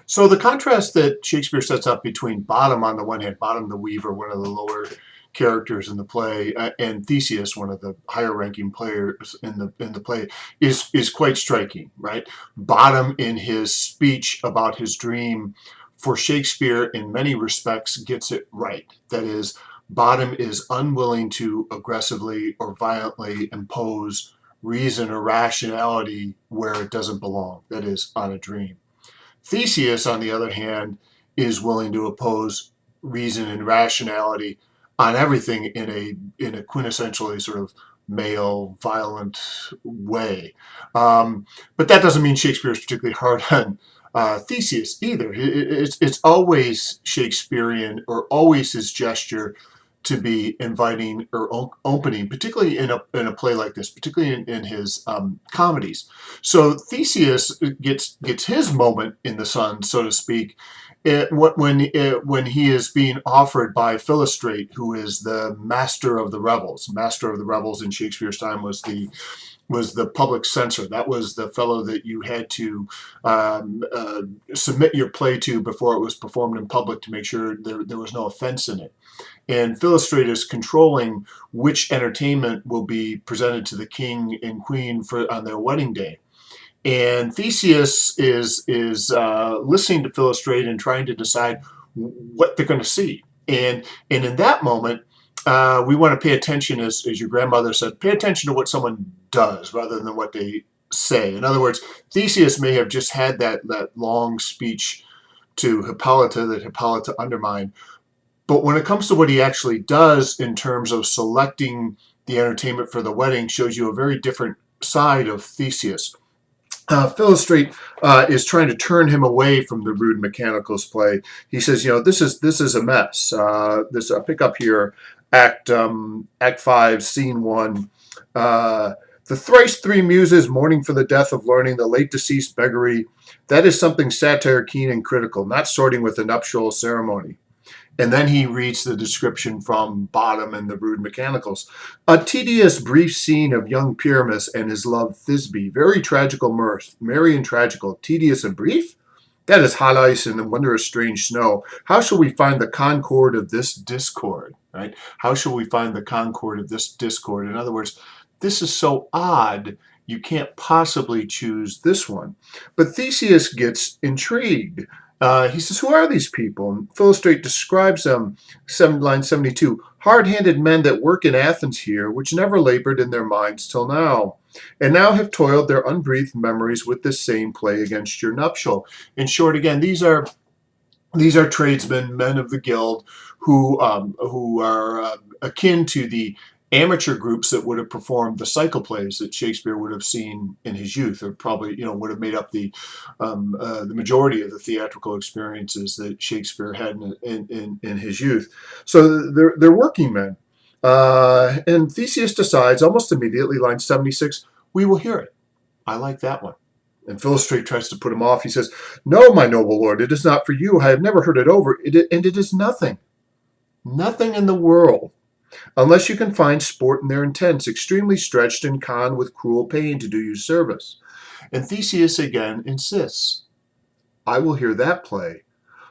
So the contrast that Shakespeare sets up between Bottom on the one hand, Bottom the Weaver, one of the lower characters in the play, and Theseus, one of the higher-ranking players in the play, is quite striking, right? Bottom, in his speech about his dream, for Shakespeare, in many respects, gets it right. That is, Bottom is unwilling to aggressively or violently impose reason or rationality where it doesn't belong, that is, on a dream. Theseus, on the other hand, is willing to oppose reason and rationality on everything in a quintessentially sort of male, violent way. But that doesn't mean Shakespeare is particularly hard on Theseus either. It's always Shakespearean, or always his gesture to be inviting or opening, particularly in a play like this, particularly in his comedies. So Theseus gets his moment in the sun, so to speak, when he is being offered by Philostrate, who is the master of the revels. Master of the revels in Shakespeare's time was the public censor. That was the fellow that you had to submit your play to before it was performed in public to make sure there was no offense in it. And Philostrate is controlling which entertainment will be presented to the king and queen on their wedding day. And Theseus is listening to Philostrate and trying to decide what they're going to see. And in that moment, we want to pay attention, as your grandmother said, pay attention to what someone does rather than what they say. In other words, Theseus may have just had that long speech to Hippolyta that Hippolyta undermined. But when it comes to what he actually does in terms of selecting the entertainment for the wedding, shows you a very different side of Theseus. Philostrate is trying to turn him away from the rude mechanicals play. He says, this is a mess. Pick up here, Act 5, Scene 1. The thrice three muses mourning for the death of learning, the late deceased beggary. That is something satire keen and critical, not sorting with the nuptial ceremony. And then he reads the description from Bottom and the Rude Mechanicals. A tedious, brief scene of young Pyramus and his love Thisbe. Very tragical mirth. Merry and tragical. Tedious and brief? That is hot ice and wondrous strange snow. How shall we find the concord of this discord? Right? How shall we find the concord of this discord? In other words, this is so odd, you can't possibly choose this one. But Theseus gets intrigued. He says, who are these people? And Philostrate describes them, line 72, hard-handed men that work in Athens here, which never labored in their minds till now, and now have toiled their unbreathed memories with this same play against your nuptial. In short, again, these are tradesmen, men of the guild, who are akin to the amateur groups that would have performed the cycle plays that Shakespeare would have seen in his youth, or probably would have made up the majority of the theatrical experiences that Shakespeare had in his youth. So they're working men, and Theseus decides almost immediately, line 76, we will hear it. I like that one. And Philostrate tries to put him off. He says, no, my noble lord, it is not for you. I have never heard it over, and it is nothing in the world, unless you can find sport in their intents, extremely stretched and conned with cruel pain to do you service. And Theseus again insists, I will hear that play,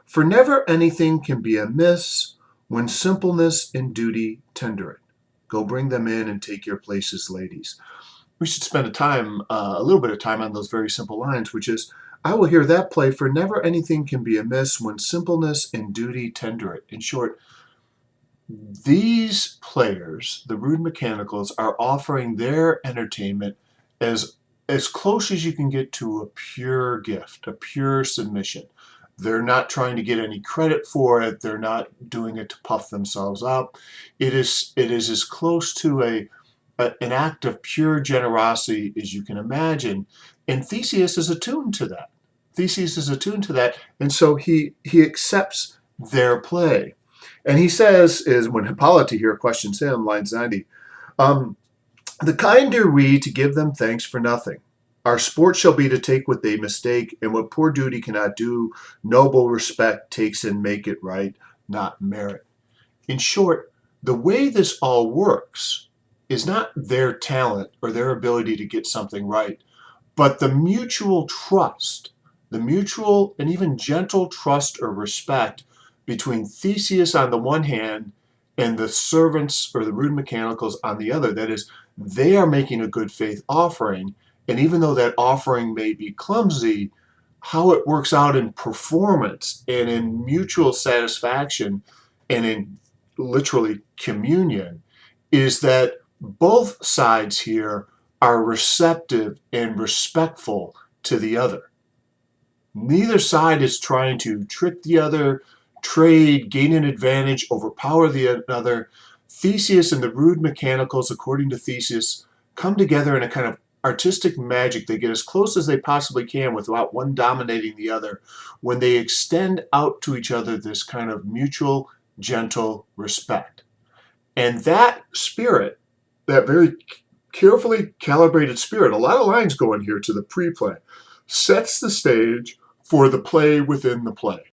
for never anything can be amiss when simpleness and duty tender it. Go bring them in and take your places, ladies. We should spend a little bit of time on those very simple lines, which is, I will hear that play, for never anything can be amiss when simpleness and duty tender it. In short, these players, the Rude Mechanicals, are offering their entertainment as close as you can get to a pure gift, a pure submission. They're not trying to get any credit for it. They're not doing it to puff themselves up. It is as close to an act of pure generosity as you can imagine. And Theseus is attuned to that. And so he accepts their play. And he says, is when Hippolyta here questions him, line 90, the kind are we to give them thanks for nothing. Our sport shall be to take what they mistake, and what poor duty cannot do, noble respect takes and make it right, not merit. In short, the way this all works is not their talent or their ability to get something right, but the mutual trust the mutual and even gentle trust or respect between Theseus on the one hand and the servants or the rude mechanicals on the other. That is, they are making a good faith offering, and even though that offering may be clumsy, how it works out in performance and in mutual satisfaction and in literally communion is that both sides here are receptive and respectful to the other. Neither side is trying to trick the other, trade, gain an advantage, overpower the other. Theseus and the rude mechanicals, according to Theseus, come together in a kind of artistic magic. They get as close as they possibly can without one dominating the other when they extend out to each other this kind of mutual, gentle respect. And that spirit, that very carefully calibrated spirit, a lot of lines go in here to the pre-play, sets the stage for the play within the play.